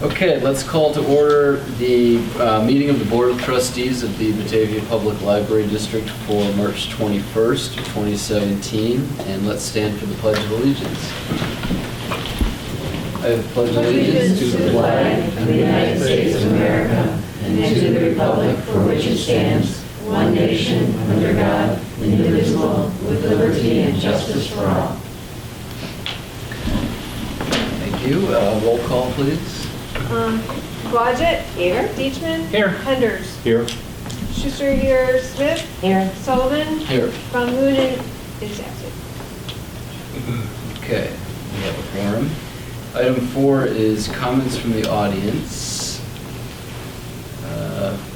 Okay, let's call to order the meeting of the Board of Trustees of the Batavia Public Library District for March 21st, 2017, and let's stand for the Pledge of Allegiance. I pledge allegiance to the flag of the United States of America and to the republic for which it stands, one nation, under God, indivisible, with liberty and justice for all. Thank you. Roll call, please. Blodgett. Here. Deichmann. Here. Henders. Here. Schuster here. Smith. Here. Sullivan. Here. Von Moonen is absent. Okay, we have a quorum. Item 4 is comments from the audience.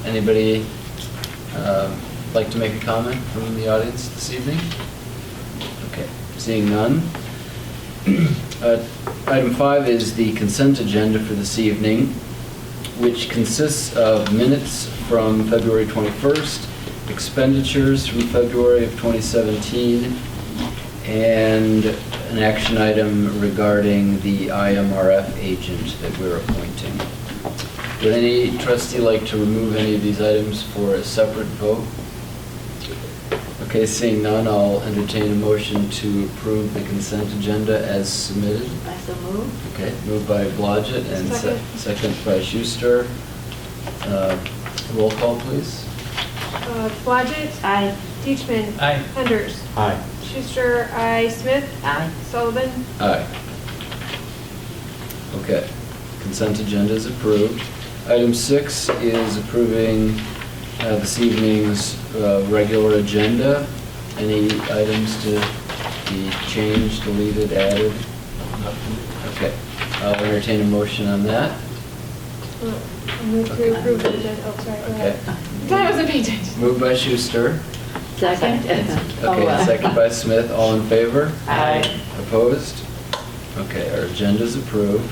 Anybody like to make a comment from the audience this evening? Okay, seeing none. Item 5 is the consent agenda for this evening, which consists of minutes from February 21st, expenditures from February of 2017, and an action item regarding the IMRF agent that we're appointing. Would any trustee like to remove any of these items for a separate vote? Okay, seeing none, I'll entertain a motion to approve the consent agenda as submitted. I so move. Okay, moved by Blodgett and second by Schuster. Roll call, please. Blodgett. Aye. Deichmann. Aye. Henders. Aye. Schuster. Aye. Smith. Aye. Sullivan. Aye. Okay, consent agenda is approved. Item 6 is approving this evening's regular agenda. Any items to be changed, deleted, added? Okay, I'll entertain a motion on that. I move to approve the agenda. Oh, sorry. Go Okay, ahead. I thought I wasn't paying attention. moved by Schuster. Second. Okay, second by Smith. All in favor? Aye. Opposed? Okay, our agenda's approved.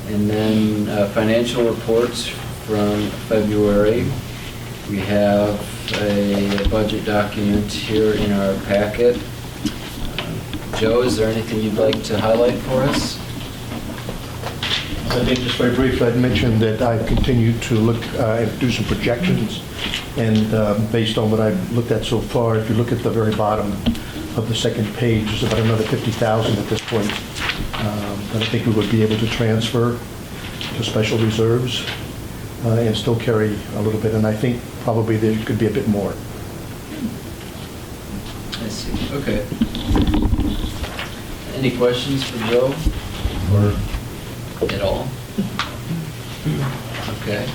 And then financial reports from February. We have a budget document here in our packet. Joe, is there anything you'd like to highlight for us? I think just very briefly, I'd mentioned that I've continued to look and do some projections, and based on what I've looked at so far, if you look at the very bottom of the second page, there's about another $50,000 at this point that I think we would be able to transfer to special reserves and still carry a little bit, and I think probably there could be a bit more. I see, okay. Any questions for Joe, or at all? Okay,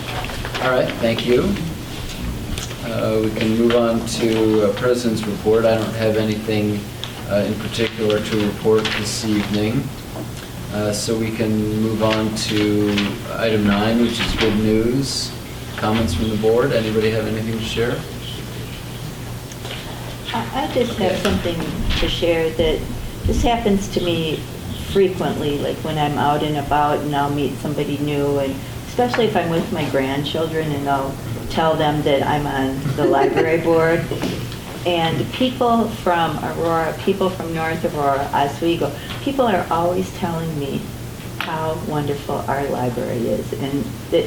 all right, thank you. We can move on to President's report. I don't have anything in particular to report this evening. So we can move on to item 9, which is good news. Comments from the board. Anybody have anything to share? I just have something to share that this happens to me frequently, like when I'm out and about and I'll meet somebody new, and especially if I'm with my grandchildren and I'll tell them that I'm on the library board. And people from Aurora, people from North Aurora, Oswego, people are always telling me how wonderful our library is, and that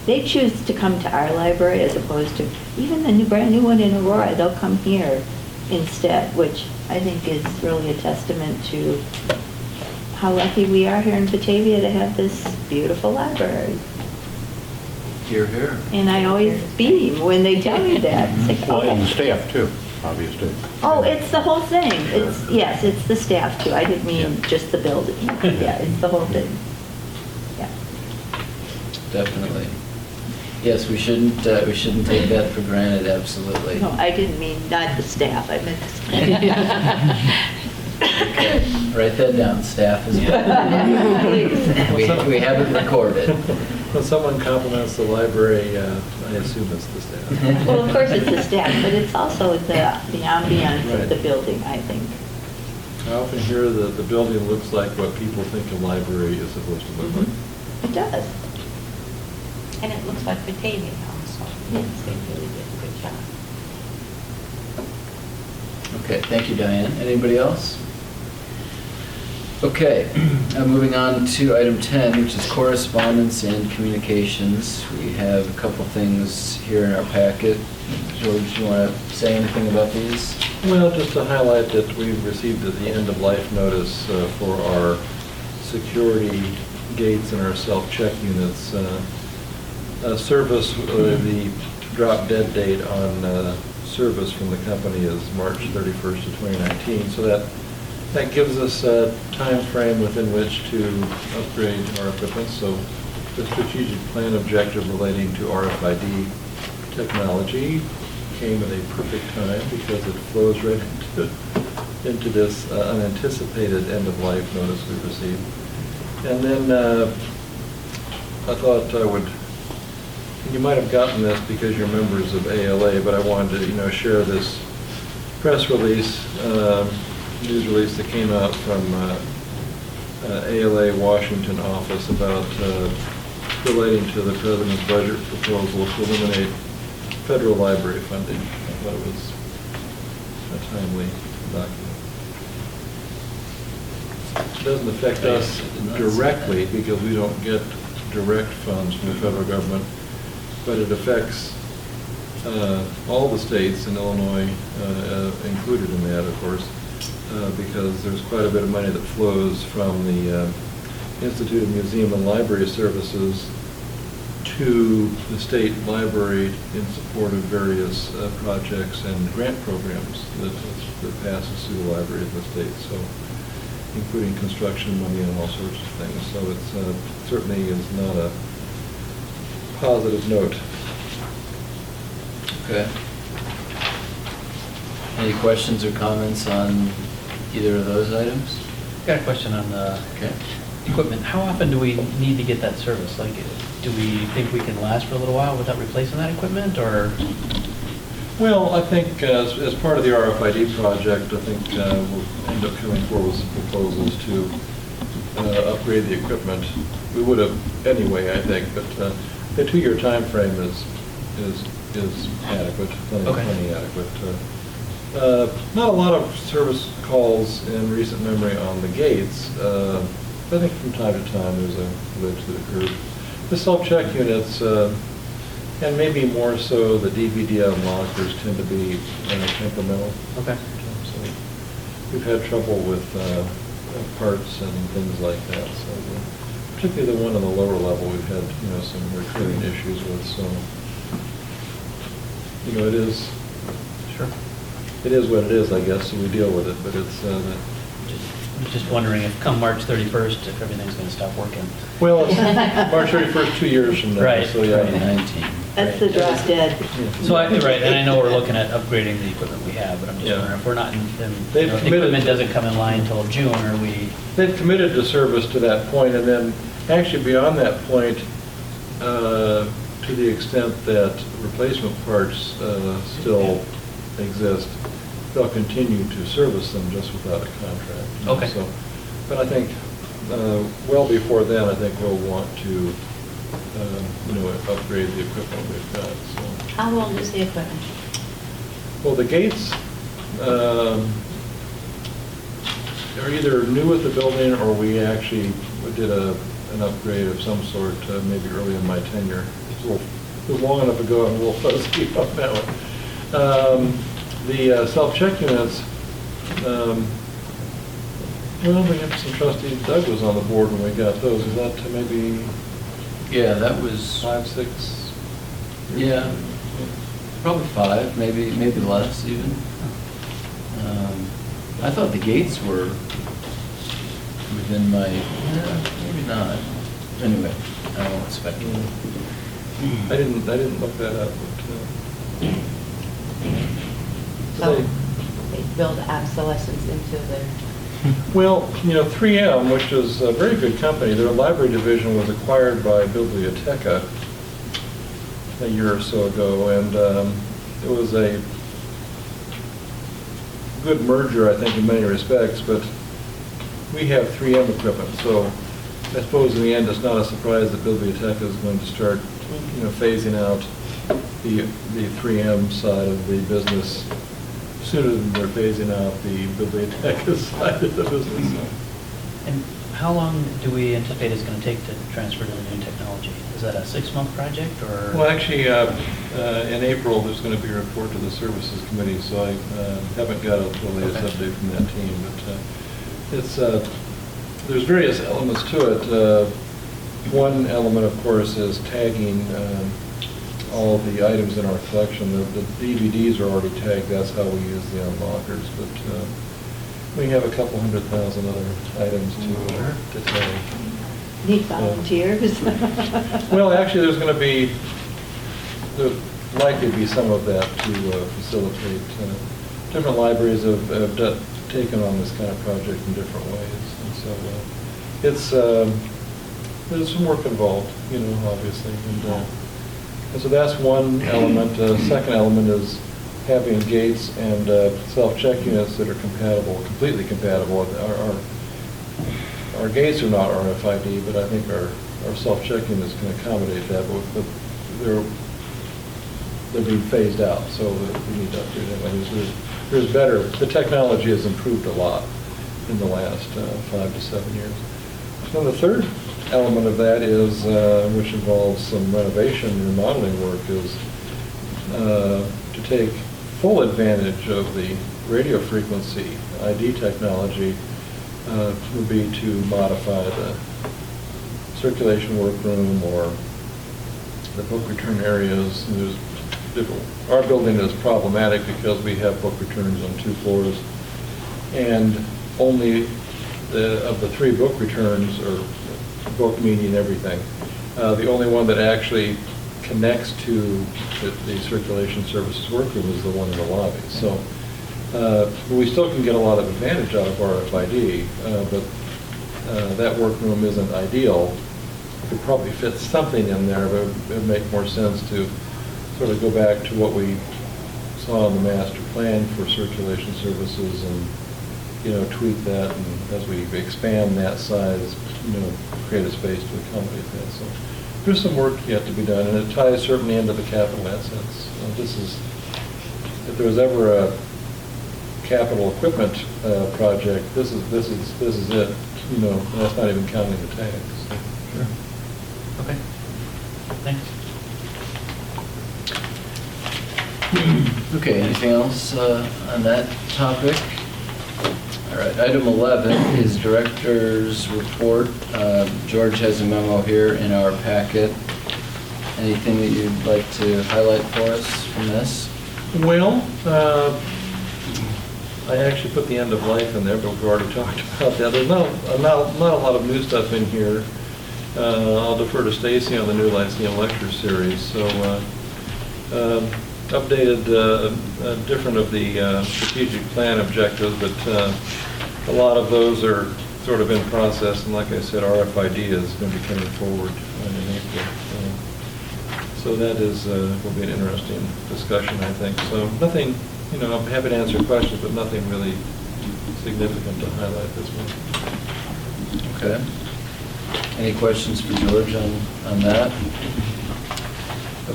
they choose to come to our library as opposed to even the brand new one in Aurora. They'll come here instead, which I think is really a testament to how lucky we are here in Batavia to have this beautiful library. Hear, hear. And I always beam when they tell me that. It's like, Well, and the okay. staff too, obviously. Oh, it's the whole thing. It's, yes, it's the staff too. I didn't mean Yeah. just the building. Yeah, it's the whole thing. Yeah. Definitely. Yes, we shouldn't take that for granted, absolutely. No, I didn't mean not the staff. I meant the staff. Okay, write that down, staff as well. Please. We have it recorded. When someone compliments the library, I assume it's the staff. Well, of course, it's the staff, but it's also the ambiance Right. of the building, I think. I often hear that the building looks like what people think a library is supposed to look like. It does. And it looks like Batavia also. Yes. They really did a good job. Okay, thank you, Diane. Anybody else? Okay, Moving on to item 10, which is correspondence and communications. We have a couple things here in our packet. George, you want to say anything about these? Well, just to highlight that we've received the end-of-life notice for our security gates and our self-check units. Service, the drop-dead date on service from the company is March 31st of 2019, so that gives us a time frame within which to upgrade our equipment. So the strategic plan objective relating to RFID technology came at a perfect time because it flows right into this unanticipated end-of-life notice we received. And then I thought I would, you might have gotten this because you're members of ALA, but I wanted to, share this press release, news release that came out from ALA Washington office about relating to the President's budget proposal to eliminate federal library funding. I thought it was a timely document. It doesn't affect us directly because we don't get direct funds from the federal government, but it affects all the states, and Illinois included in that, of course, because there's quite a bit of money that flows from the Institute of Museum and Library Services to the state library in support of various projects and grant programs that passes through the library of the state, so including construction money and all sorts of things. So it certainly is not a positive note. Okay. Any questions or comments on either of those items? Got a question on the Okay. equipment. How often do we need to get that service? Like, do we think we can last for a little while without replacing that equipment, or? Well, I think as part of the RFID project, I think we'll end up coming forward with some proposals to upgrade the equipment. We would have anyway, I think, but the 2-year time frame is adequate, plenty adequate. Not a lot of service calls in recent memory on the gates. I think from time to time there's a glitch that occurs. The self-check units, and maybe more so the DVD unlockers, tend to be temperamental. Okay. So we've had trouble with parts and things like that. So particularly the one on the lower level, we've had some recurring issues with. So it is. Sure. It is what it is, I guess. So we deal with it, but it's. Just wondering if come March 31st, if everything's going to stop working. Well, it's March 31st, 2 years from now. Right. So yeah. 2019. That's the drop dead. So right, and I know we're looking at upgrading the equipment we have, but I'm just Yeah. wondering if we're not, then They've the committed- equipment doesn't come in line until June, or we? They've committed to service to that point, and then actually beyond that point, to the extent that replacement parts still exist, they'll continue to service them just without a contract. Okay. So, but I think well before then, I think we'll want to upgrade the equipment we've got. So. How old is the equipment? Well, the gates are either new at the building, or we actually did an upgrade of some sort maybe early in my tenure. It was long enough ago, I'm a little fuzzy on that one. The self-check units, well, we have some trustees. Doug was on the board when we got those. Is that maybe Yeah, that was, 5, 6? yeah, probably 5, maybe less even. I thought the gates were within my, maybe not. Anyway, I won't speculate. I didn't look that up. But, So they build obsolescence into their, well, 3M, which is a very good company, their library division was acquired by Biblioteca a year or so ago, and it was a good merger, I think, in many respects, but we have 3M equipment, so I suppose in the end it's not a surprise that Biblioteca is going to start, phasing out the 3M side of the business sooner than they're phasing out the Biblioteca side of the business. And How long do we anticipate it's going to take to transfer to the new technology? Is that a 6-month project or? Well, actually, in April, there's going to be a report to the Services Committee, so I haven't got the latest Okay. update from that team. But it's there's various elements to it. One element, of course, is tagging all of the items in our collection. The DVDs are already tagged. That's how we use the unlockers. But we have a couple 100,000 other items to tag. Need volunteers? Well, actually, there'll likely be some of that to facilitate. Different libraries have taken on this kind of project in different ways. And so there's some work involved, obviously. And so that's one element. Second element is having gates and self-check units that are completely compatible. Our gates are not RFID, but I think our self-check units can accommodate that, but they're being phased out, so we need to upgrade them. There's better, the technology has improved a lot in the last 5 to 7 years. So the third element of that is, which involves some renovation and remodeling work, is to take full advantage of the radio frequency ID technology. Would be to modify the circulation workroom or the book return areas. Our building is problematic because we have book returns on 2 floors, and only of the 3 book returns, or book meaning everything, the only one that actually connects to the circulation services workroom is the one in the lobby. So we still can get a lot of advantage out of RFID, but that workroom isn't ideal. We could probably fit something in there, but it would make more sense to sort of go back to what we saw in the master plan for circulation services and, tweak that, and as we expand that size, create a space to accommodate that. So there's some work yet to be done, and it ties certainly into the capital assets. If there was ever a capital equipment project, this is it. That's not even counting the tags. So. Sure. Okay. Thanks. Okay, anything else on that topic? All right, item 11 is director's report. George has a memo here in our packet. Anything that you'd like to highlight for us from this? Well, I actually put the end of life in there, but we've already talked about that. There's not a lot of new stuff in here. I'll defer to Stacy on the new Lyceum lecture series. So updated different of the strategic plan objectives, but a lot of those are sort of in process. And like I said, RFID is going to be coming forward in April. So that will be an interesting discussion, I think. So nothing, I'm happy to answer questions, but nothing really significant to highlight this one. Okay. Any questions for George on that?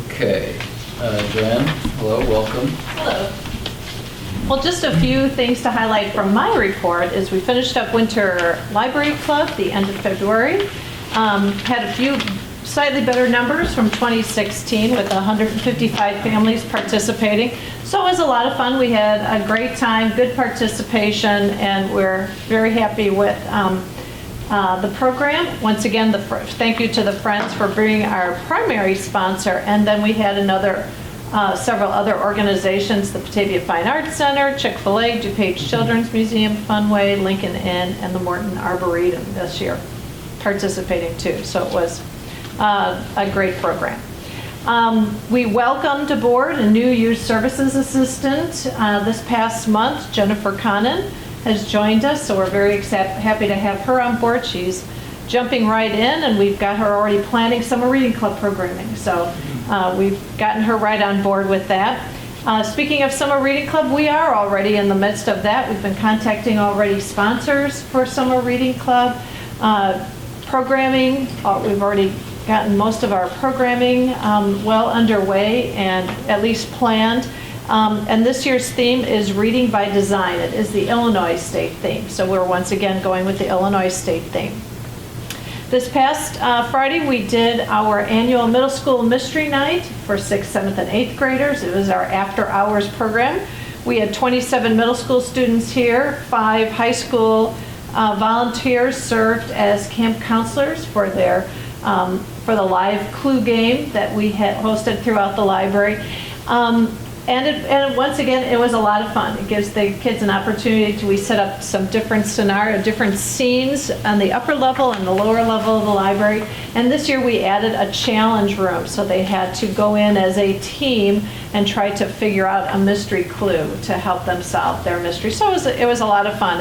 Okay. Joanne, hello, welcome. Hello. Well, just a few things to highlight from my report is we finished up Winter Library Club the end of February. Had a few slightly better numbers from 2016 with 155 families participating. So it was a lot of fun. We had a great time, good participation, and we're very happy with the program. Once again, thank you to the Friends for being our primary sponsor. And then we had several other organizations, the Batavia Fine Arts Center, Chick-fil-A, DuPage Children's Museum, Funway, Lincoln Inn, and the Morton Arboretum this year participating too. So it was a great program. We welcomed aboard a new youth services assistant this past month. Jennifer Connon has joined us, so we're very happy to have her on board. She's jumping right in, and we've got her already planning summer reading club programming. So we've gotten her right on board with that. Speaking of summer reading club, we are already in the midst of that. We've been contacting already sponsors for summer reading club. Programming, we've already gotten most of our programming well underway and at least planned. And this year's theme is Reading by Design. It is the Illinois state theme. So we're once again going with the Illinois state theme. This past Friday, we did our annual middle school mystery night for 6th, 7th, and 8th graders. It was our after-hours program. We had 27 middle school students here, 5 high school volunteers served as camp counselors for the live clue game that we had hosted throughout the library. And once again, it was a lot of fun. It gives the kids an opportunity we set up some different different scenes on the upper level and the lower level of the library. And this year we added a challenge room, so they had to go in as a team and try to figure out a mystery clue to help them solve their mystery. So it was a lot of fun,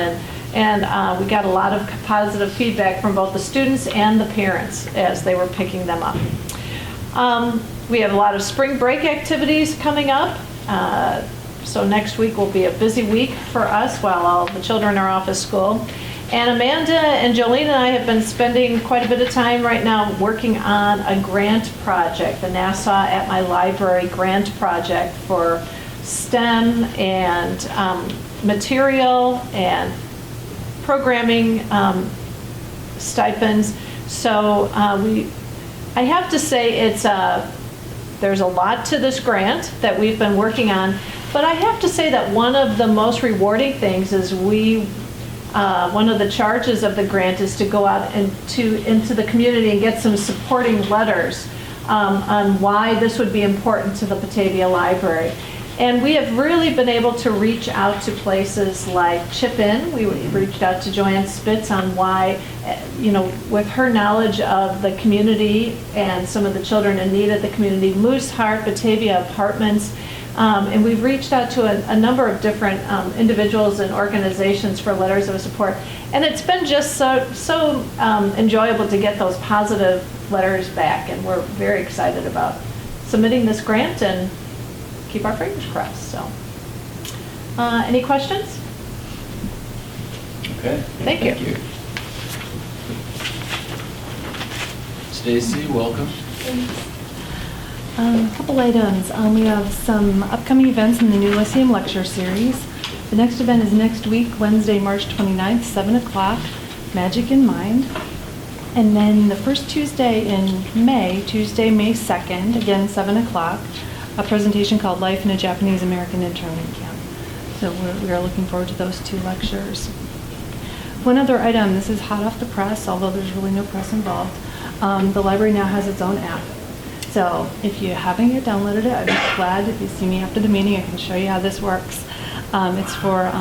and we got a lot of positive feedback from both the students and the parents as they were picking them up. We have a lot of spring break activities coming up. So next week will be a busy week for us while all the children are off of school. And Amanda and Jolene and I have been spending quite a bit of time right now working on a grant project, the NASA at My Library grant project for STEM and material and programming stipends. So I have to say there's a lot to this grant that we've been working on, but I have to say that one of the most rewarding things is one of the charges of the grant is to go out into the community and get some supporting letters on why this would be important to the Batavia Library. And we have really been able to reach out to places like Chip In. We reached out to Joanne Spitz on why, with her knowledge of the community and some of the children in need of the community, Moose Heart, Batavia Apartments, and we've reached out to a number of different individuals and organizations for letters of support. And it's been just so enjoyable to get those positive letters back, and we're very excited about submitting this grant and keep our fingers crossed. So, any questions? Okay. Thank you. Stacy, welcome. A couple items. We have some upcoming events in the new Lyceum Lecture Series. The next event is next week, Wednesday, March 29th, 7 o'clock, Magic in Mind. And then the first Tuesday in May, Tuesday, May 2nd, again, 7 o'clock, a presentation called Life in a Japanese American Internment Camp. So we are looking forward to those 2 lectures. One other item, this is hot off the press, although there's really no press involved. The library now has its own app. So if you haven't yet downloaded it, I'd be glad if you see me after the meeting, I can show you how this works. It's for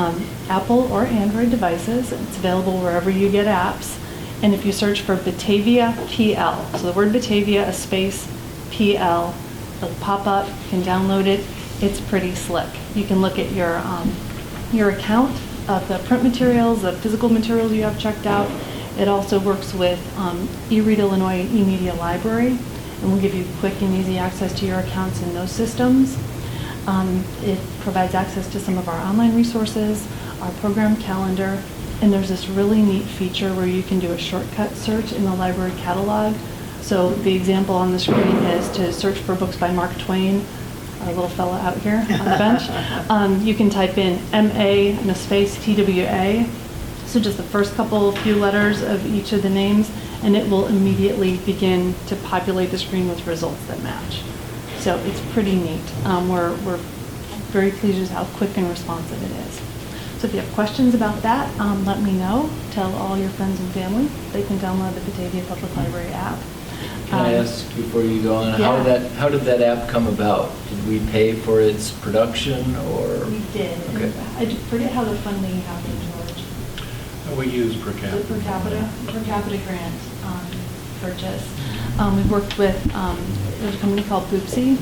Apple or Android devices. It's available wherever you get apps. And if you search for Batavia PL, so the word Batavia, a space, PL, it'll pop up, you can download it. It's pretty slick. You can look at your account of the print materials, the physical materials you have checked out. It also works with eRead Illinois eMedia Library, and will give you quick and easy access to your accounts in those systems. It provides access to some of our online resources, our program calendar, and there's this really neat feature where you can do a shortcut search in the library catalog. So the example on the screen is to search for books by Mark Twain, our little fella out here on the bench. You can type in M-A and a space T-W-A. So just the first few letters of each of the names, and it will immediately begin to populate the screen with results that match. So it's pretty neat. We're very pleased with how quick and responsive it is. So if you have questions about that, let me know. Tell all your friends and family. They can download the Batavia Public Library app. Can I ask before you go on, Yeah. how did that app come about? Did we pay for its production or? We did. Okay. I forget how the funding happened, George. We use per capita. The per capita grant purchase. We've worked with, there's a company called Boopsy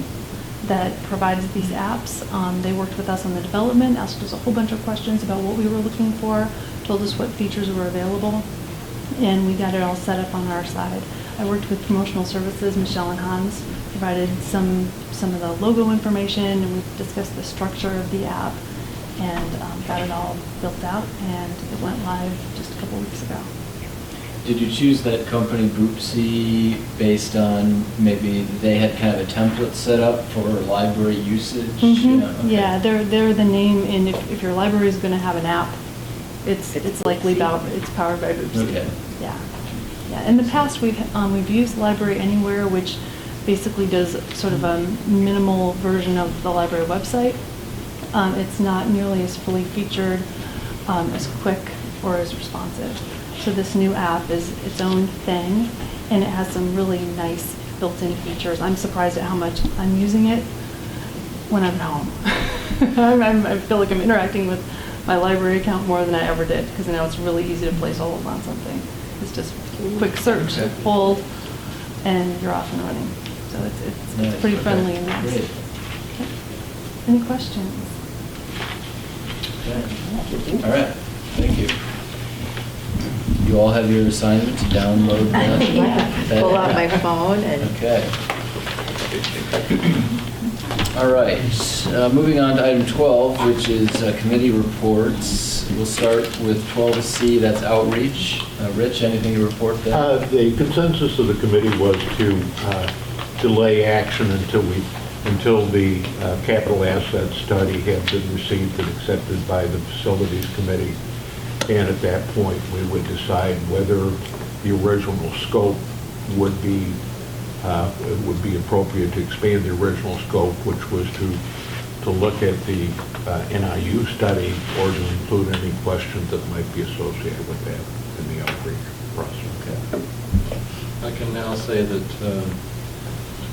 that provides these apps. They worked with us on the development, asked us a whole bunch of questions about what we were looking for, told us what features were available, and we got it all set up on our side. I worked with promotional services, Michelle and Hans, provided some of the logo information, and we discussed the structure of the app, and got it all built out, and it went live just a couple weeks ago. Did you choose that company Boopsy based on maybe they had kind of a template set up for library usage? Mhm. Okay. Yeah, they're the name, and if your library is going to have an app, it's likely it's powered by Boopsy. Okay. Yeah. Yeah, in the past, we've used Library Anywhere, which basically does sort of a minimal version of the library website. It's not nearly as fully featured, as quick, or as responsive. So this new app is its own thing, and it has some really nice built-in features. I'm surprised at how much I'm using it when I'm at home. I feel like I'm interacting with my library account more than I ever did, because now it's really easy to place a hold on something. It's just quick search, Okay. pull, and you're off and running. So it's Nice. pretty Okay. friendly and nice. Great. Any questions? Okay. All right, thank you. You all have your assignment to download that? Yeah, pull out my phone and. Okay. All right, moving on to item 12, which is committee reports. We'll start with 12C, that's outreach. Rich, anything to report there? The consensus of the committee was to delay action until the capital asset study had been received and accepted by the facilities committee. And at that point, we would decide whether the original scope would be appropriate to expand the original scope, which was to look at the NIU study or to include any questions that might be associated with that in the outreach process. Okay. I can now say that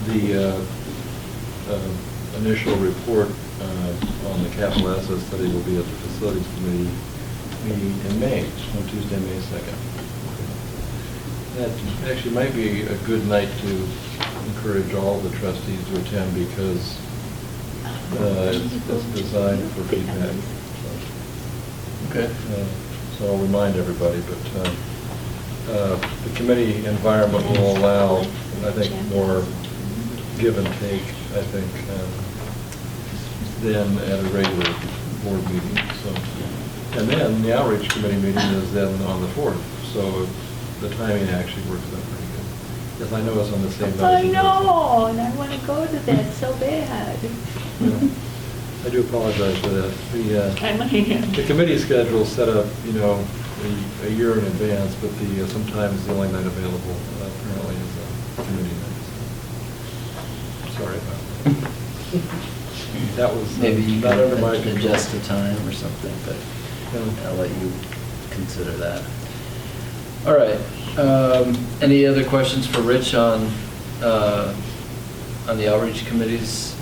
the initial report on the capital asset study will be at the facilities committee meeting in May, on Tuesday, May 2nd. That actually might be a good night to encourage all the trustees to attend because it's designed for feedback. Okay. So I'll remind everybody, but the committee environment will allow, I think, more give and take, I think, than at a regular board meeting. So, and then the outreach committee meeting is then on the 4th, so the timing actually works out pretty good. Yes, I know it's on the same night. I know, and I want to go to that so bad. Yeah. I do apologize for that. The committee schedule is set up, a year in advance, but sometimes the only night available apparently is a committee night. So, sorry about that. That was Maybe you not under my can control. adjust the time or something, but I'll let you consider that. All right. Any other questions for Rich on the outreach committee's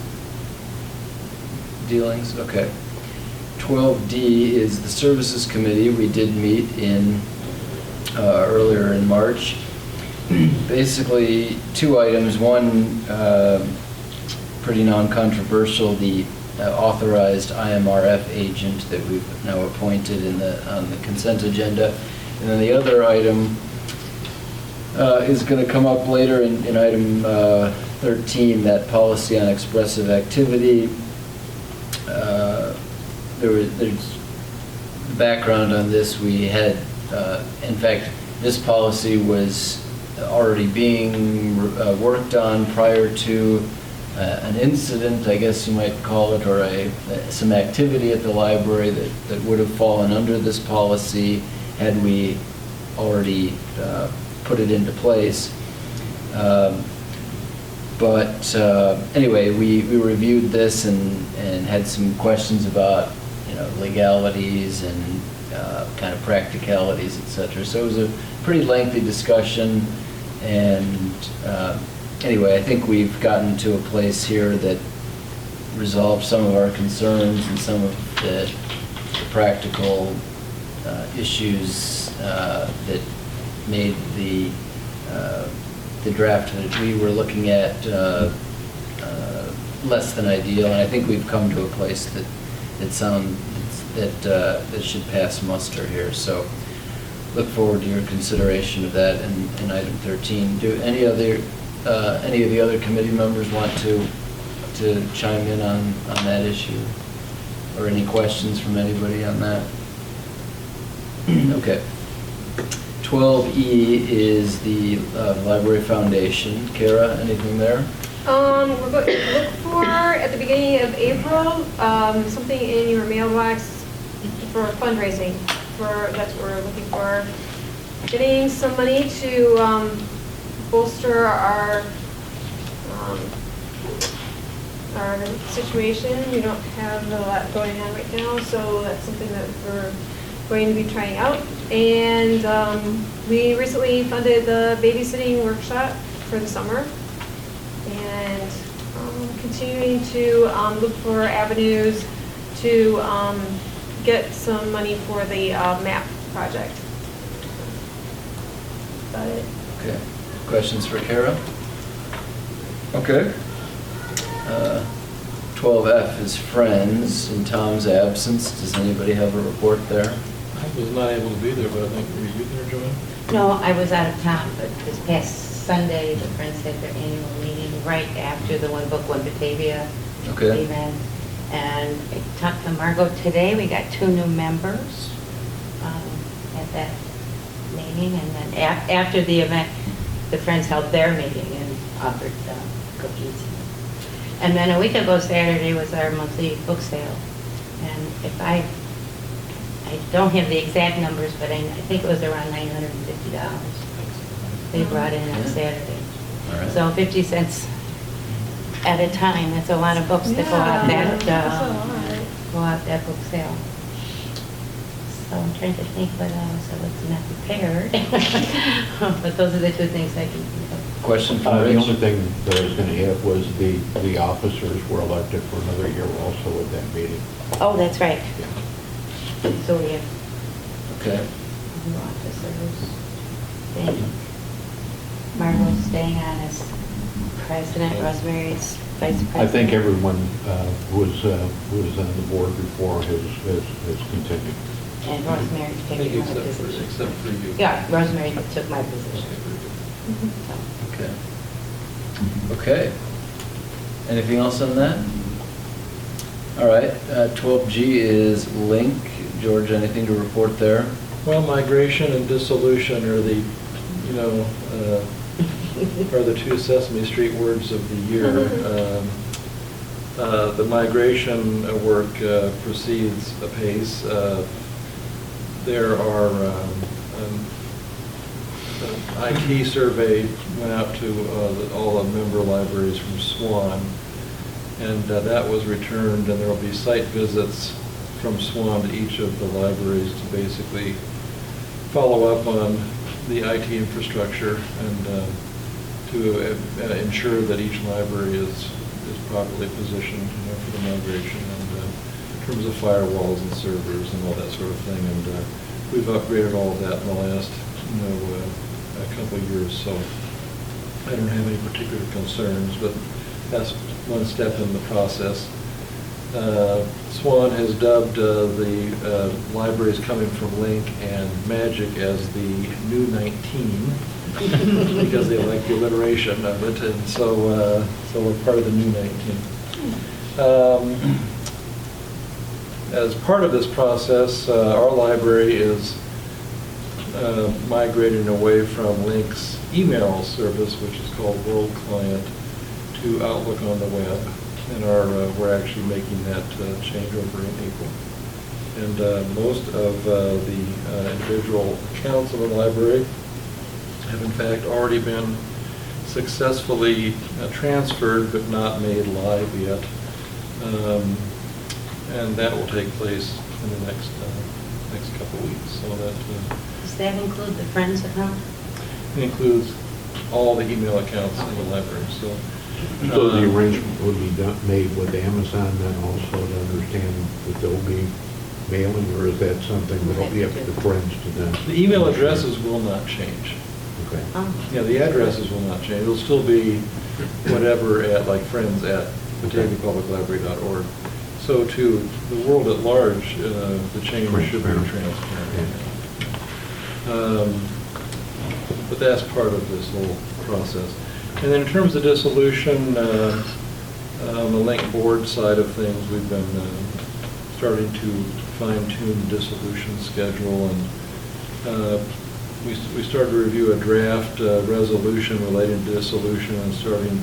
dealings? Okay. 12D is the services committee. We did meet earlier in March. Basically, two items. One, pretty non-controversial, the authorized IMRF agent that we've now appointed on the consent agenda. And then the other item is going to come up later in item 13, that policy on expressive activity. There's the background on this. We had, in fact, this policy was already being worked on prior to an incident, I guess you might call it, or some activity at the library that would have fallen under this policy had we already put it into place. But anyway, we reviewed this and had some questions about legalities and kind of practicalities, etc. So it was a pretty lengthy discussion, and anyway, I think we've gotten to a place here that resolves some of our concerns and some of the practical issues that made the draft that we were looking at less than ideal, and I think we've come to a place that should pass muster here. So look forward to your consideration of that in item 13. Do any of the other committee members want to chime in on that issue, or any questions from anybody on that? Okay. 12E is the Library Foundation. Kara, anything there? We're going to look for, at the beginning of April, something in your mailbox for fundraising. That's what we're looking for. getting some money to bolster our situation. We don't have a lot going on right now, so that's something that we're going to be trying out. And we recently funded the babysitting workshop for the summer, and continuing to look for avenues to get some money for the MAP project. That's about it. Okay. Questions for Kara? Okay. 12F is Friends in Tom's absence. Does anybody have a report there? I was not able to be there, but I think, were you there, Joanne? No, I was out of town, but this past Sunday, the Friends had their annual meeting right after the One Book, One Batavia Okay. event. And I talked to Margot today. We got 2 new members at that meeting. And then after the event, the Friends held their meeting and offered cookies. And then a week ago Saturday was our monthly book sale. And if I don't have the exact numbers, but I think it was around $950 they brought in on Saturday. All right. So 50 cents at a time, that's a lot of books that go out that book sale. So I'm trying to think what else I was not prepared. But those are the 2 things I can think of. Question for The Rich? only thing that I was going to have was the officers were elected for another year also at that meeting. Oh, that's right. Yeah. So we have Okay. new officers. Marlo's staying on as president, Rosemary's vice president. I think everyone who was on the board before has continued. And Rosemary's I think taking my except position. for you. Yeah, Rosemary took my position. Okay. Okay. Anything else on that? All right. 12G is Link. George, anything to report there? Well, migration and dissolution are the, are the 2 Sesame Street words of the year. The migration work proceeds apace. There are, an IT survey went out to all the member libraries from SWAN, and that was returned, and there will be site visits from SWAN to each of the libraries to basically follow up on the IT infrastructure and to ensure that each library is properly positioned for the migration, and in terms of firewalls and servers and all that sort of thing. And we've upgraded all of that in the last a couple of years, so I don't have any particular concerns, but that's one step in the process. SWAN has dubbed the libraries coming from Link and Magic as the new 19 because they like the alliteration of it, and so we're part of the new 19. As part of this process, our library is migrating away from Link's email service, which is called World Client, to Outlook on the web, and we're actually making that changeover in April. And most of the individual accounts of the library have in fact already been successfully transferred but not made live yet. And that will take place in the next couple of weeks. So that Does that include the Friends account? includes all the email accounts in the library. So The arrangement would be made with Amazon then also to understand that they'll be mailing, or is that something that'll be up to the Friends to then? the email addresses will not change. Okay. Yeah, the addresses will not change. It'll still be whatever at, like, friends at bataviapubliclibrary.org. So to the world at large, the change should be transparent. But that's part of this whole process. And then in terms of dissolution, on the Link board side of things, we've been starting to fine-tune the dissolution schedule, and we started to review a draft resolution relating to dissolution, and starting,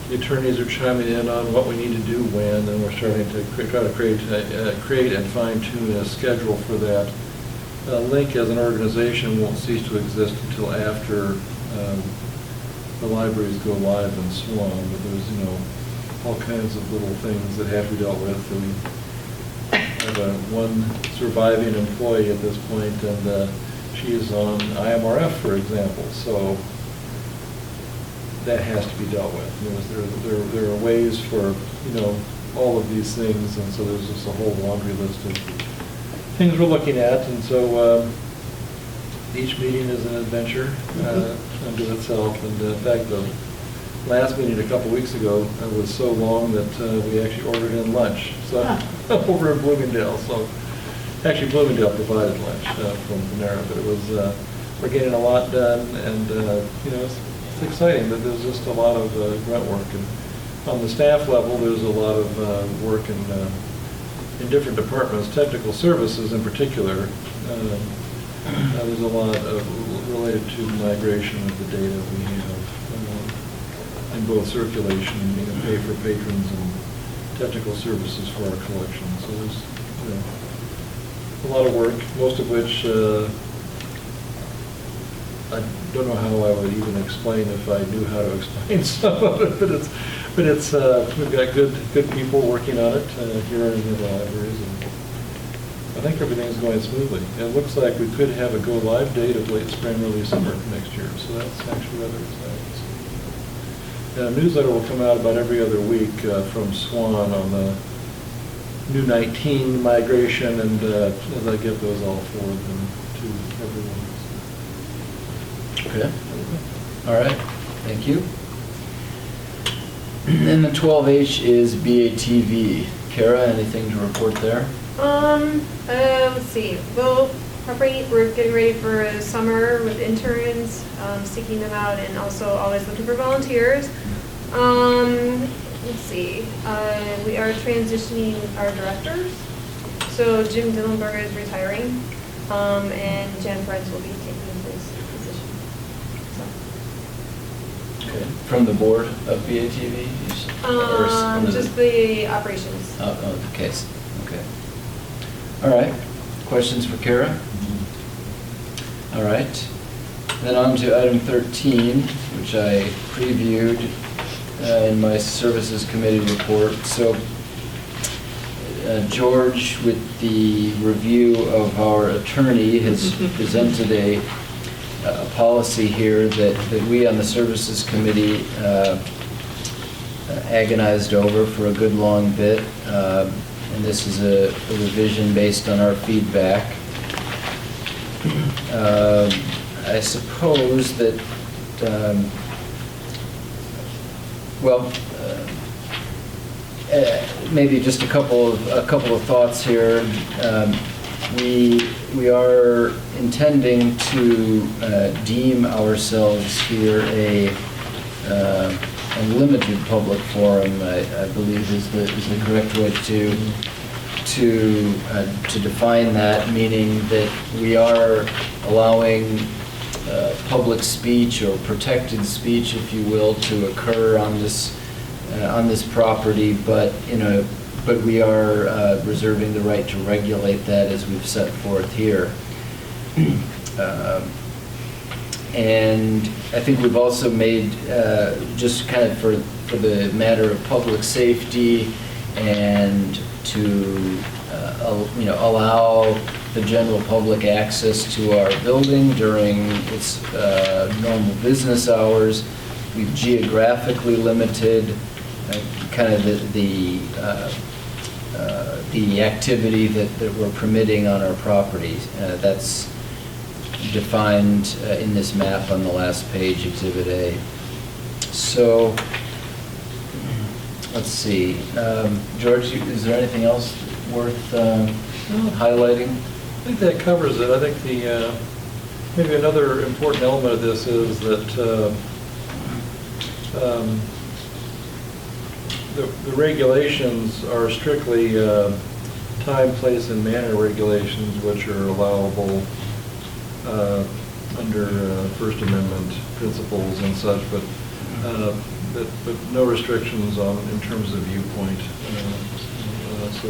the attorneys are chiming in on what we need to do when, and we're starting to try to create and fine-tune a schedule for that. Link as an organization won't cease to exist until after the libraries go live in Swan, but there's, all kinds of little things that have to be dealt with. We have one surviving employee at this point, and she is on IMRF, for example, so that has to be dealt with. There are ways for, all of these things, and so there's just a whole laundry list of things we're looking at, and so each meeting is an adventure unto itself. And in fact, the last meeting a couple weeks ago was so long that we actually ordered in lunch, so over in Bloomingdale. So actually, Bloomingdale provided lunch from Panera, but it was we're getting a lot done, and it's exciting. That there's just a lot of grunt work, and on the staff level, there's a lot of work in different departments, technical services in particular. There's a lot related to migration of the data we have in both circulation, pay for patrons, and technical services for our collection. So there's a lot of work, most of which I don't know how I would even explain if I knew how to explain some of it, but it's we've got good people working on it here in the libraries, and I think everything's going smoothly. It looks like we could have a go-live date of late spring, early summer next year, so that's actually rather exciting. And a newsletter will come out about every other week from Swan on the new 19 migration, and as I get those all forward them to everyone. Okay. All right. Thank you. And the 12H is BATV. Kara, anything to report there? Let's see. We're getting ready for summer with interns, seeking them out, and also always looking for volunteers. Let's see. We are transitioning our directors. So Jim Dillenberger is retiring, and Jen Friends will be taking his position. Okay. From the board of BATV? Just the operations. Oh, the case. Okay. All right. Questions for Kara? All right. Then on to item 13, which I previewed in my services committee report. So George, with the review of our attorney, has presented a policy here that we on the services committee agonized over for a good long bit. And this is a revision based on our feedback. I suppose that, maybe just a couple of thoughts here. We are intending to deem ourselves here a limited public forum, I believe is the correct way to define that, meaning that we are allowing public speech or protected speech, if you will, to occur on this property, but we are reserving the right to regulate that as we've set forth here. And I think we've also made, just kind of for the matter of public safety and to allow the general public access to our building during its normal business hours, we've geographically limited kind of the activity that we're permitting on our properties. That's defined in this map on the last page, Exhibit A. So, let's see. George, is there anything else worth highlighting? I think that covers it. I think maybe another important element of this is that the regulations are strictly time, place, and manner regulations, which are allowable under First Amendment principles and such, but no restrictions in terms of viewpoint. So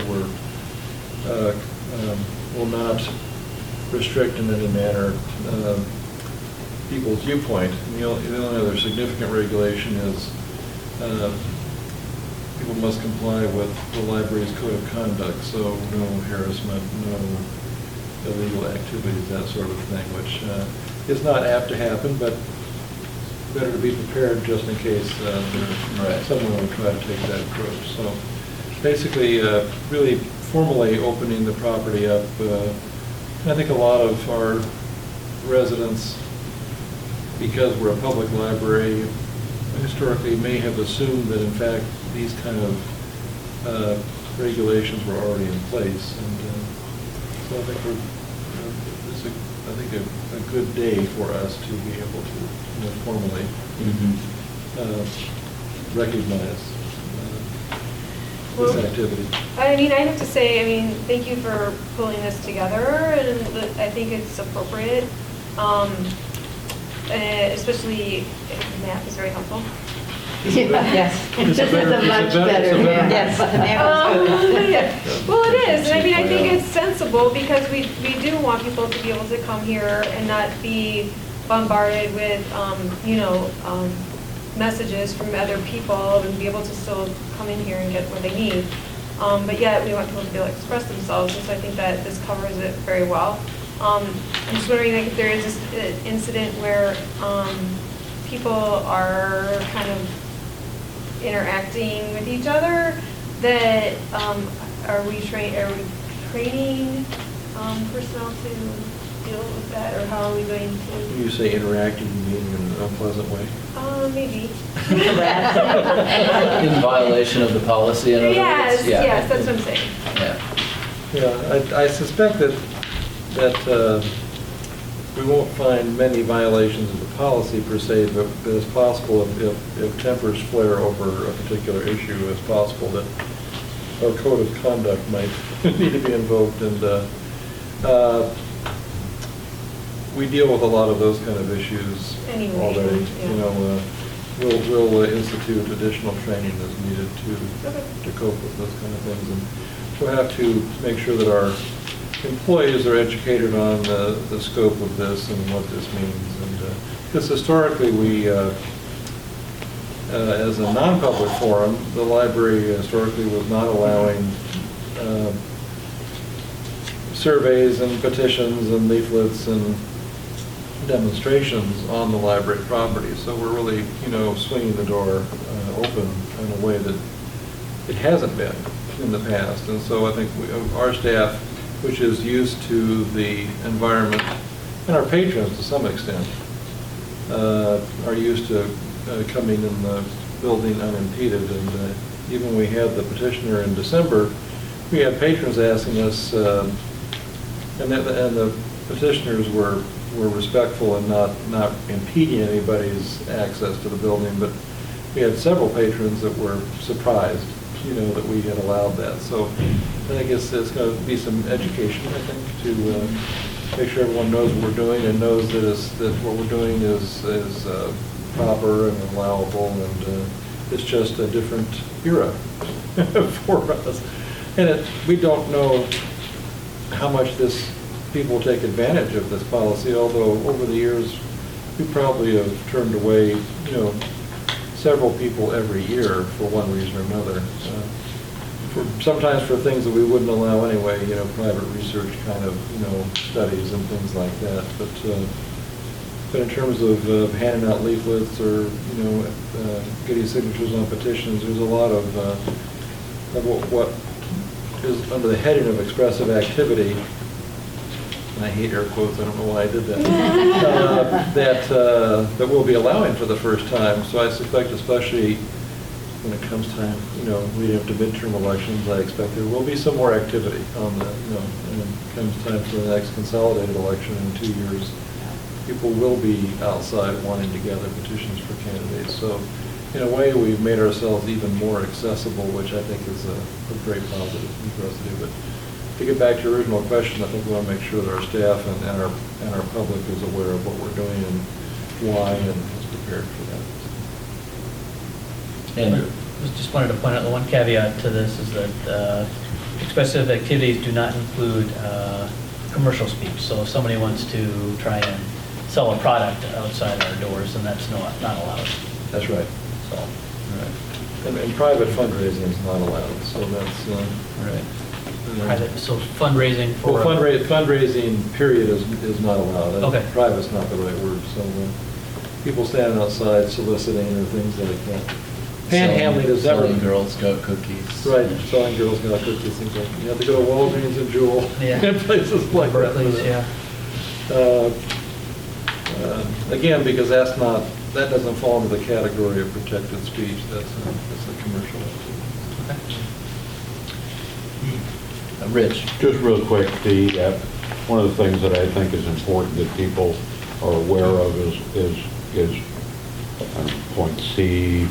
we'll not restrict in any manner people's viewpoint. And the only other significant regulation is people must comply with the library's code of conduct, so no harassment, no illegal activities, that sort of thing, which is not apt to happen, but better to be prepared just in case someone will try to take that approach. So basically, really formally opening the property up. I think a lot of our residents, because we're a public library, historically may have assumed that in fact these kind of regulations were already in place. And so I think it's a good day for us to be able to formally recognize this activity. I mean, I have to say, thank you for pulling this together, and I think it's appropriate, especially if math is very helpful. Yes. This is a much better, Yes. Well, it is, and I think it's sensible, because we do want people to be able to come here and not be bombarded with, messages from other people, and be able to still come in here and get what they need. But yet, we want people to be able to express themselves, and so I think that this covers it very well. I'm just wondering, if there is this incident where people are kind of interacting with each other, that are we training personnel to deal with that, or how are we going to? When you say interacting, you mean in an unpleasant way? Maybe. In violation of the policy, in other words? Yes, that's what I'm saying. Yeah, I suspect that we won't find many violations of the policy per se, but it's possible if tempers flare over a particular issue, it's possible that our code of conduct might need to be invoked. And we deal with a lot of those kind of issues already. Yeah. We'll institute additional training as needed to cope with those kind of things, and we'll have to make sure that our employees are educated on the scope of this and what this means. And because historically we, as a non-public forum, the library historically was not allowing surveys and petitions and leaflets and demonstrations on the library property. So we're really, swinging the door open in a way that it hasn't been in the past. And so I think our staff, which is used to the environment, and our patrons to some extent, are used to coming in the building unimpeded. And even when we had the petitioner in December, we had patrons asking us, and the petitioners were respectful and not impeding anybody's access to the building, but we had several patrons that were surprised, that we had allowed that. So I guess it's going to be some education, I think, to make sure everyone knows what we're doing and knows that what we're doing is proper and allowable, and it's just a different era for us. And we don't know how much people take advantage of this policy, although over the years we probably have turned away, several people every year for one reason or another. Sometimes for things that we wouldn't allow anyway, private research kind of, studies and things like that. But in terms of handing out leaflets or, getting signatures on petitions, there's a lot of what is under the heading of expressive activity. And I hate air quotes, I don't know why I did that. That we'll be allowing for the first time. So I suspect, especially when it comes time, leading up to midterm elections, I expect there will be some more activity on the, when it comes time for the next consolidated election in 2 years. People will be outside wanting to gather petitions for candidates. So in a way, we've made ourselves even more accessible, which I think is a great positive thing for us to do. But to get back to your original question, I think we want to make sure that our staff and our public is aware of what we're doing and why, and is prepared for that. And just wanted to point out the one caveat to this is that expressive activities do not include commercial speak. So if somebody wants to try and sell a product outside our doors, then that's not allowed. That's right. So, And private fundraising is not allowed, so that's, right. Private, so fundraising for. well, fundraising, period, is not allowed. Okay. Private's not the right word, so people standing outside soliciting or things like that. Panhandling is never. Selling Girl Scout cookies. Right, selling Girl Scout cookies, things like, you have to go to Walgreens and Jewel, Yeah. and places like that. Berkeley's, yeah. Again, because that doesn't fall into the category of protected speech, that's a commercial. Rich? Just real quick, one of the things that I think is important that people are aware of is point C,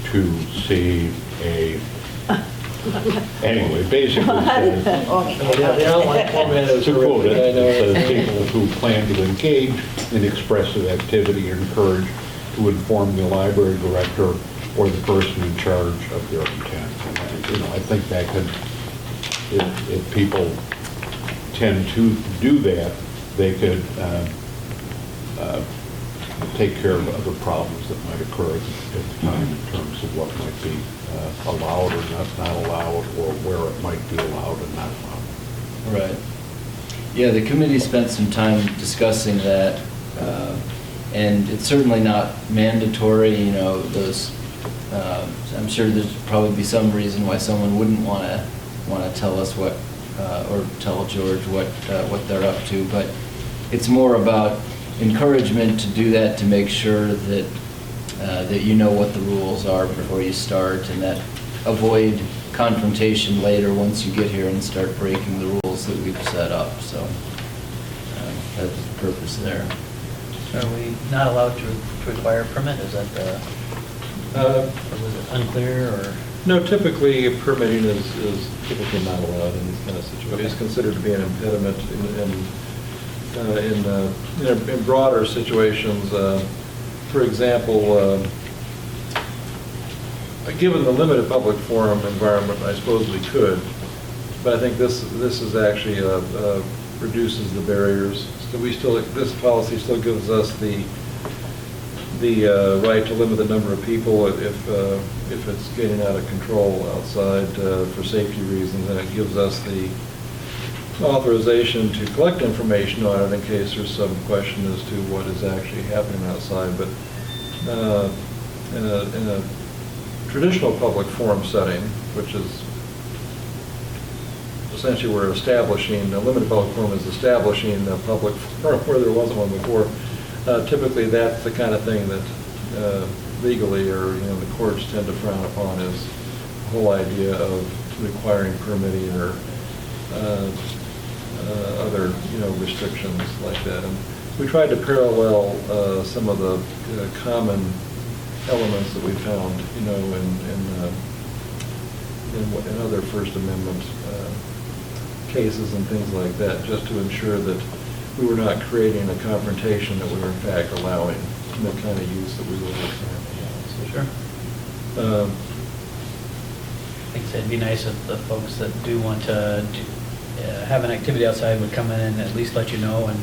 2C, A. Anyway, basically says, The outline format is to quote it, terrific, I know. it says people who plan to engage in expressive activity are encouraged to inform the library director or the person in charge of their intent. And, I think that could, if people tend to do that, they could take care of other problems that might occur at the time in terms of what might be allowed or not allowed, or where it might be allowed and not allowed. Right. Yeah, the committee spent some time discussing that, and it's certainly not mandatory, those, I'm sure there's probably be some reason why someone wouldn't want to tell us what, or tell George what they're up to, but it's more about encouragement to do that, to make sure that that you know what the rules are before you start, and that avoid confrontation later once you get here and start breaking the rules that we've set up. So that's the purpose there. Are we not allowed to require a permit? Is that the, or was it unclear, or? No, typically permitting is typically not allowed in these kind of situations. It's considered to be an impediment in broader situations. For example, given the limited public forum environment, I suppose we could, but I think this is actually reduces the barriers. So this policy still gives us the right to limit the number of people if it's getting out of control outside for safety reasons, and it gives us the authorization to collect information on it in case there's some question as to what is actually happening outside. But in a traditional public forum setting, which is essentially we're establishing, a limited public forum is establishing a public forum where there wasn't one before. Typically, that's the kind of thing that legally, or the courts tend to frown upon, is the whole idea of requiring permitting or other restrictions like that. And we tried to parallel some of the common elements that we found, in other First Amendment cases and things like that, just to ensure that we were not creating a confrontation, that we were in fact allowing the kind of use that we were looking at. Sure. Like I said, it'd be nice if the folks that do want to have an activity outside would come in and at least let you know and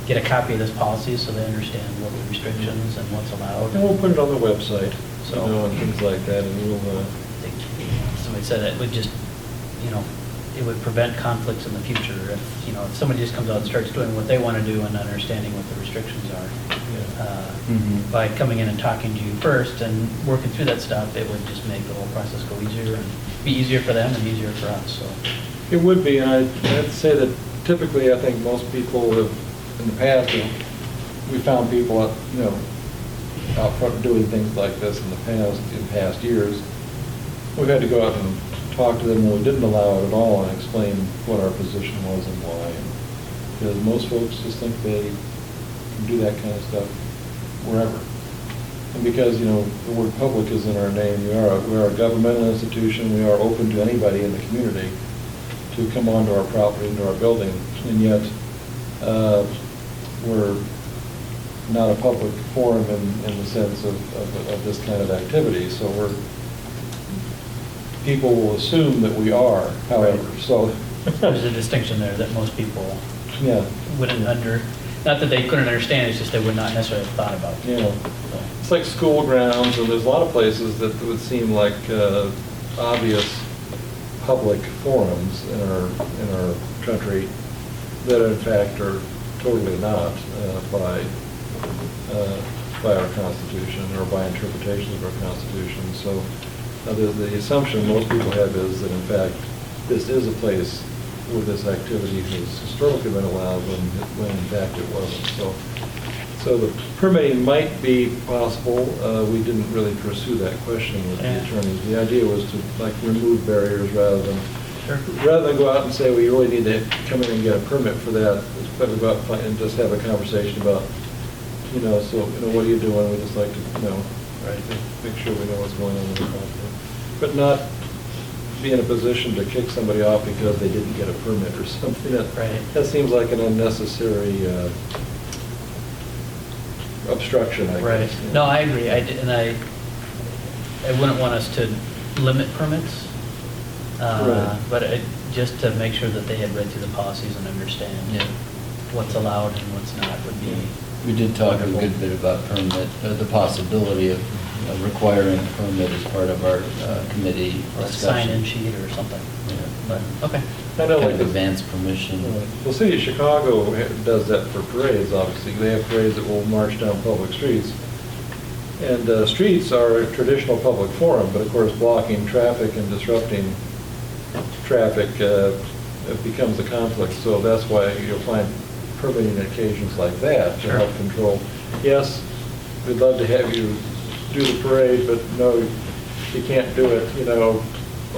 get a copy of this policy so they understand what the restrictions and what's allowed. And we'll put it on the website, So- and things like that, and we'll, Somebody said it would just, it would prevent conflicts in the future if somebody just comes out and starts doing what they want to do and not understanding what the restrictions are. By coming in and talking to you first and working through that stuff, it would just make the whole process go easier and be easier for them and easier for us, so. it would be, and I'd say that typically, I think most people have, in the past, we found people out front doing things like this in past years. We've had to go out and talk to them when we didn't allow it at all and explain what our position was and why. Because most folks just think they can do that kind of stuff wherever. And because, the word public is in our name, we are a governmental institution, we are open to anybody in the community to come onto our property, into our building, and yet we're not a public forum in the sense of this kind of activity. So people will assume that we are, however. So there's a distinction there that most people Yeah. wouldn't not that they couldn't understand, it's just they would not necessarily have thought about. Yeah. It's like school grounds, and there's a lot of places that would seem like obvious public forums in our country that in fact are totally not by our Constitution or by interpretations of our Constitution. So the assumption most people have is that in fact this is a place where this activity has historically been allowed when in fact it wasn't. So the permitting might be possible. We didn't really pursue that question with the attorneys. The idea was to like remove barriers rather than go out and say, well, you really need to come in and get a permit for that. It's better to go out and just have a conversation about, what are you doing? We just like to, right, make sure we know what's going on in the property. But not be in a position to kick somebody off because they didn't get a permit or something. That seems like an unnecessary obstruction, I Right. guess. No, I agree. I wouldn't want us to limit permits, Right. but just to make sure that they had read through the policies and understand what's allowed and what's not would be. We did talk a wonderful. good bit about the possibility of requiring a permit as part of our committee Or a discussion. sign-in sheet or something. Yeah. But, okay. I know, Kind like of the advance permission. Well, City of Chicago does that for parades, obviously. They have parades that will march down public streets. And streets are a traditional public forum, but of course, blocking traffic and disrupting traffic it becomes a conflict. So that's why you'll find permitting occasions like that to help control. Yes, we'd love to have you do the parade, but no, you can't do it,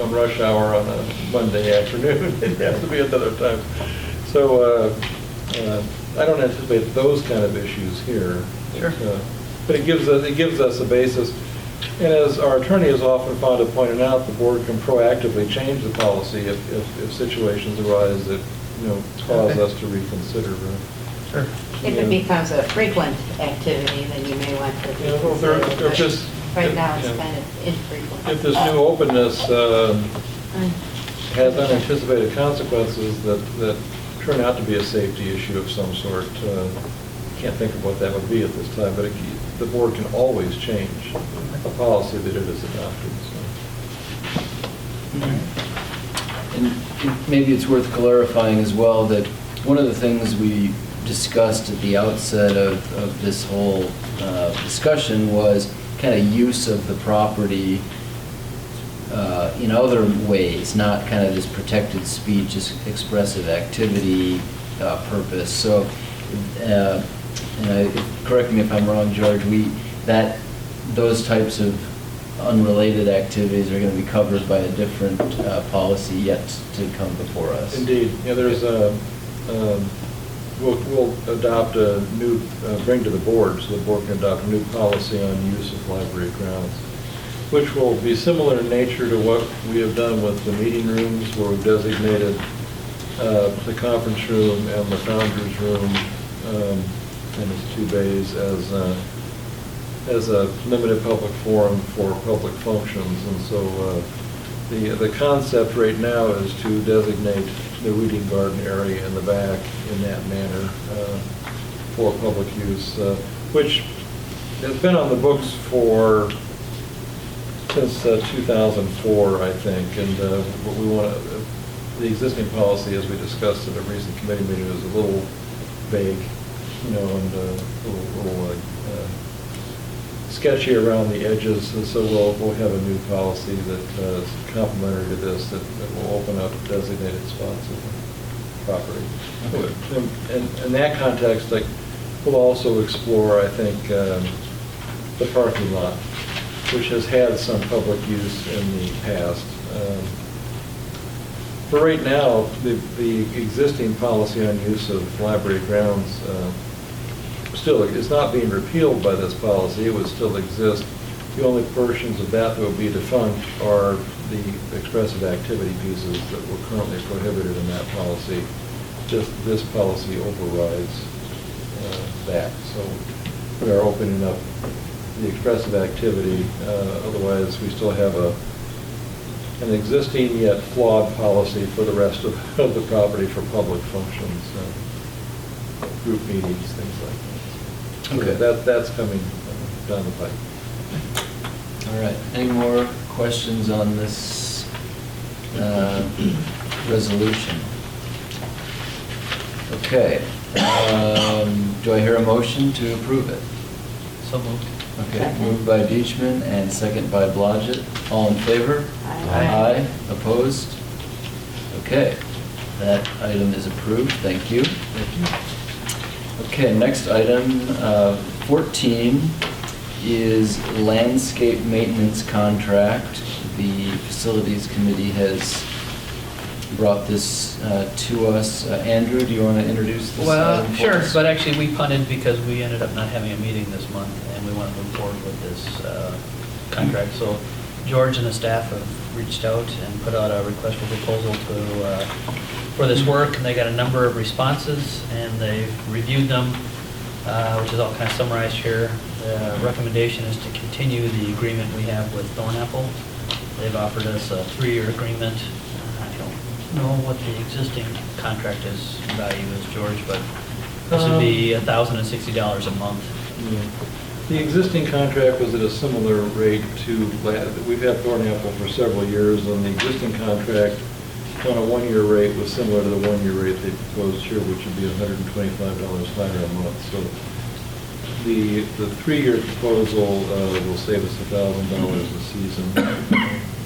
on rush hour on a Monday afternoon. It has to be another time. So I don't anticipate those kind of issues here. Sure. But it gives us a basis. And as our attorney is often fond of pointing out, the board can proactively change the policy if situations arise that, cause us to reconsider. Sure. If it becomes a frequent activity, then you may want to Well, they're reconsider. but just- Right now, it's yeah. kind of infrequent. If this new openness has unanticipated consequences that turn out to be a safety issue of some sort, can't think of what that would be at this time, but the board can always change a policy that it has adopted. And maybe it's worth clarifying as well that one of the things we discussed at the outset of this whole discussion was kind of use of the property in other ways, not kind of this protected speech, just expressive activity purpose. So, correct me if I'm wrong, George, those types of unrelated activities are going to be covered by a different policy yet to come before us. Indeed. There's we'll adopt a new, bring to the board, so the board can adopt a new policy on use of library grounds, which will be similar in nature to what we have done with the meeting rooms, where we've designated the conference room and the founder's room, and its 2 bays as a limited public forum for public functions. And so the concept right now is to designate the reading garden area in the back in that manner for public use, which has been on the books since 2004, I think. And what we want the existing policy, as we discussed at a recent committee meeting, is a little vague, and a little sketchy around the edges, and so we'll have a new policy that is complementary to this that will open up designated spots of the property. And in that context, we'll also explore, I think, the parking lot, which has had some public use in the past. For right now, the existing policy on use of library grounds still is not being repealed by this policy. It would still exist. The only portions of that will be defunct are the expressive activity pieces that were currently prohibited in that policy. Just this policy overrides that. So we are opening up the expressive activity. Otherwise, we still have an existing yet flawed policy for the rest of the property for public functions, group meetings, things like that. So Okay. that's coming down the pipe. All right, any more questions on this resolution? Okay, do I hear a motion to approve it? So moved. Okay, Second. moved by Deitchman and second by Blodgett. All in favor? Aye. Aye. Opposed? Okay, that item is approved, thank you. Okay, next item, 14, is landscape maintenance contract. The Facilities Committee has brought this to us. Andrew, do you want to introduce this? Well, item for sure, us? but actually, we punted because we ended up not having a meeting this month, and we want to move forward with this contract. So George and the staff have reached out and put out a request for proposal for this work, and they got a number of responses, and they've reviewed them, which is all kind of summarized here. The recommendation is to continue the agreement we have with Thornapple. They've offered us a 3-year agreement. I don't know what the existing contract value is, George, but this would be $1,060 a month. Yeah. The existing contract was at a similar rate to, we've had Thornapple for several years, and the existing contract on a 1-year rate was similar to the 1-year rate they proposed here, which would be $125 higher a month. So the 3-year proposal will save us $1,000 a season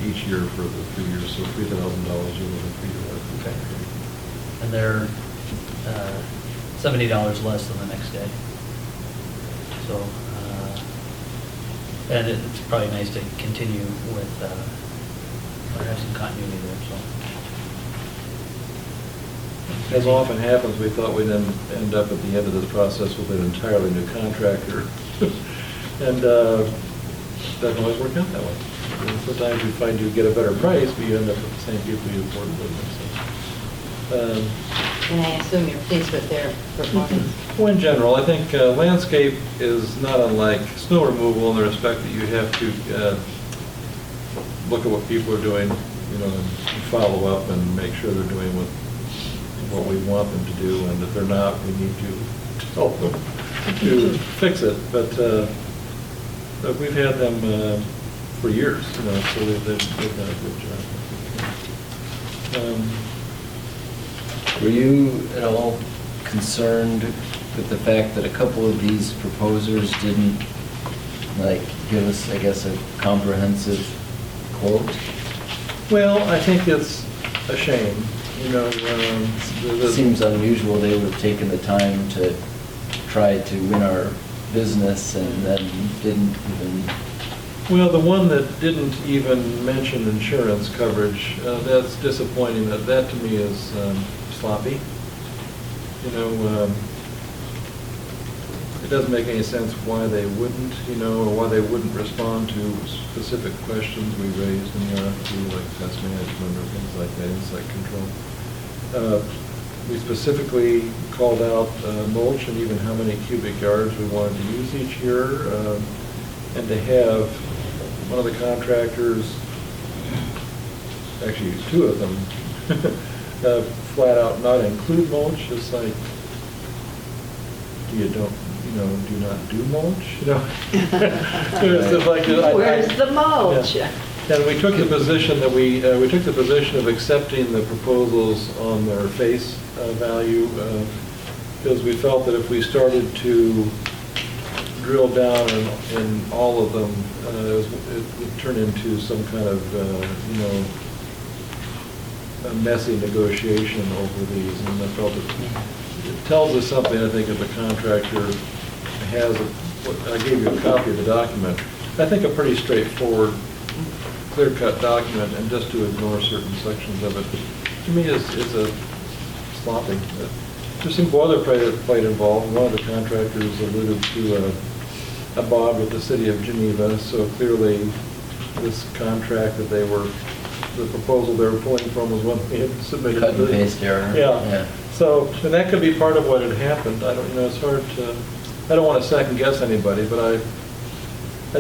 each year for the 3 years, so $3,000 over the 3-year contract. And they're $70 less than the next day. So, and it's probably nice to continue with, or have some continuity there, so. As often happens, we thought we'd end up at the end of this process with an entirely new contractor. And doesn't always work out that way. And sometimes you find you get a better price, but you end up with the same people you've worked with. So, And I assume you're pleased with their performance? well, in general, I think landscape is not unlike snow removal in the respect that you have to look at what people are doing, you know, and follow up and make sure they're doing what we want them to do, and if they're not, we need to help them to fix it. But we've had them for years, you know, so they've done a good job. Were you at all concerned with the fact that a couple of these proposers didn't, like, give us, I guess, a comprehensive quote? Well, I think it's a shame, you know. It seems unusual they would have taken the time to try to win our business and then didn't even... Well, the one that didn't even mention insurance coverage, that's disappointing. That to me is sloppy. You know, it doesn't make any sense why they wouldn't, you know, or why they wouldn't respond to specific questions we raised in the RFQ, like pest management or things like that, insect control. We specifically called out mulch and even how many cubic yards we wanted to use each year, and to have one of the contractors, actually 2 of them, flat out not include mulch. It's like, do you not do mulch? You know, it's like, Where's the mulch? Yeah. And we took the position that we took the position of accepting the proposals on their face value, because we felt that if we started to drill down in all of them, it would turn into some kind of, you know, a messy negotiation over these, and I felt it tells us something, I think, if a contractor has, I gave you a copy of the document, I think a pretty straightforward, clear-cut document, and just to ignore certain sections of it, to me is a sloppy. There's some boilerplate involved. One of the contractors alluded to a bond with the city of Geneva, so clearly this contract that the proposal they were pulling from was one we had submitted. Cut and paste error. Yeah. So, and that could be part of what had happened. I don't, you know, it's hard to, I don't want to second guess anybody, but I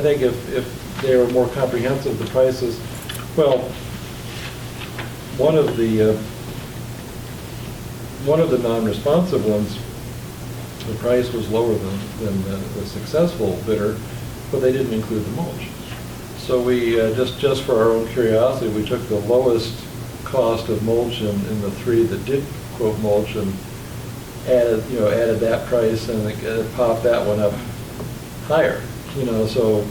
think if they were more comprehensive, the prices, well, one of the non-responsive ones, the price was lower than the successful bidder, but they didn't include the mulch. So we, just for our own curiosity, we took the lowest cost of mulch in the three that did quote mulch and added that price and it popped that one up higher, so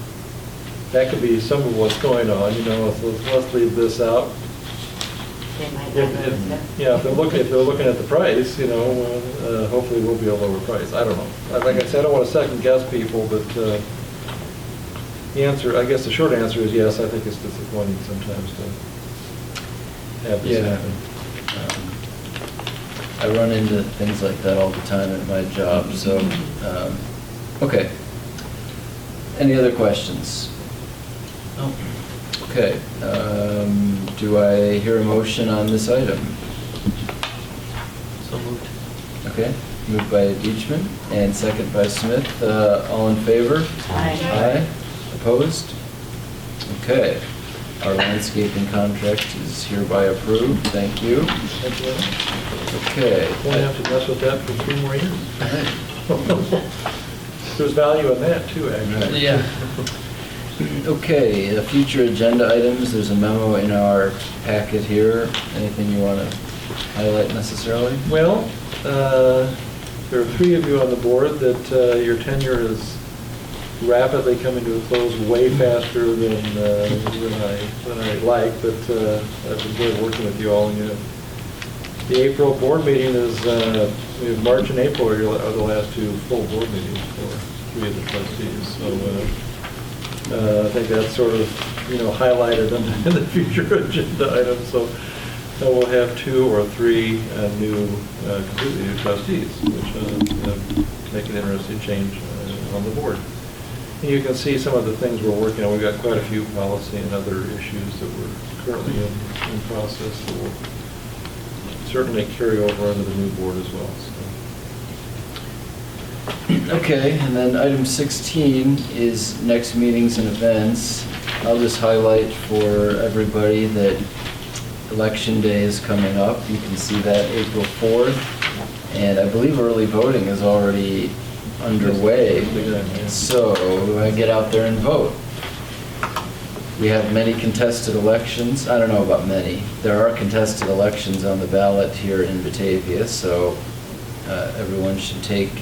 that could be some of what's going on, let's leave this out. They might not notice it. Yeah, if they're looking at the price, hopefully it will be a lower price. I don't know. Like I said, I don't want to second guess people, but the answer, I guess the short answer is yes, I think it's disappointing sometimes to have this happen. I run into things like that all the time at my job, so, okay. Any other questions? No. Okay, do I hear a motion on this item? So moved. Okay, moved by Deitchman and second by Smith. All in favor? Aye. Aye. Opposed? Okay. Our landscaping contract is hereby approved. Thank you. Thank you. Okay. Won't have to mess with that for 3 more years. There's value in that too, actually. Yeah. Okay, future agenda items, there's a memo in our packet here. Anything you want to highlight necessarily? Well, there are 3 of you on the board that your tenure is rapidly coming to a close way faster than I'd like, but I've enjoyed working with you all. And the April board meeting is, we have March and April are the last 2 full board meetings for 3 of the trustees. So I think that's sort of, highlighted in the future agenda items. So we'll have 2 or 3 completely new trustees, which make an interesting change on the board. And you can see some of the things we're working on. We've got quite a few policy and other issues that we're currently in process that will certainly carry over into the new board as well. Okay, and then item 16 is next meetings and events. I'll just highlight for everybody that Election Day is coming up. You can see that April 4th. And I believe early voting is already underway. So get out there and vote. We have many contested elections. I don't know about many. There are contested elections on the ballot here in Batavia, so everyone should take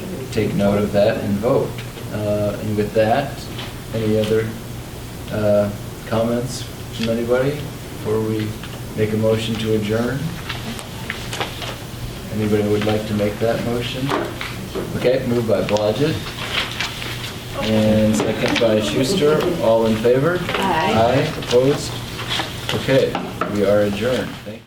note of that and vote. And with that, any other comments from anybody before we make a motion to adjourn? Anybody would like to make that motion? Okay, moved by Blodgett and second by Schuster. All in favor? Aye. Aye, opposed? Okay, we are adjourned. Thank you.